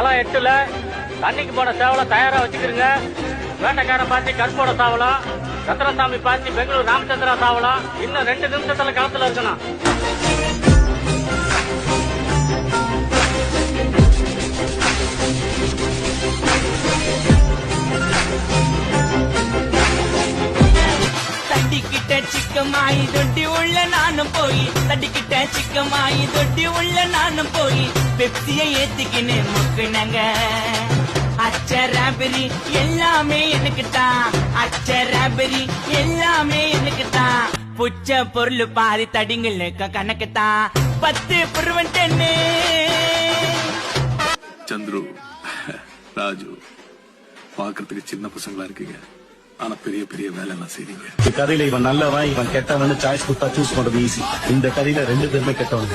8ல தண்ணிக்கு போன சேவலை தயாரா வச்சுக்கிறீங்க. வேட்டைக்காரன் பாத்தி கருப்போட சாவலாம், ரத்னசாமி பாத்தி பெங்களூர் ராமச்சந்திரா சாவலாம். இன்னும் 2 நிமிஷத்துல களத்துல இருக்கணும். தட்டிக்கிட்ட சிக்கமாயி தொட்டி உள்ள நானும் போய், தட்டிக்கிட்ட சிக்கமாயி தொட்டி உள்ள நானும் போய், பெப்சியை ஏத்திக்கின்னு முக்குனங்க. அச்சராபரி எல்லாமே எனக்கு தான், அச்சராபரி எல்லாமே எனக்கு தான். புச்ச பொருள் பாதி தடிங்களுக்கு கணக்கு தான், 10 புருவன் 10. சந்துரு, ராஜு பாக்குறதுக்கு சின்ன பசங்களா இருக்கீங்க, ஆனா பெரிய பெரிய வேலை எல்லாம் செய்றீங்க. இந்த கதையில இவன் நல்லவன் இவன் கெட்டவன் சாய்ஸ் கொடுத்தா சூஸ் பண்றது ஈஸி. இந்த கதையில 2 பேருமே கெட்டவன்.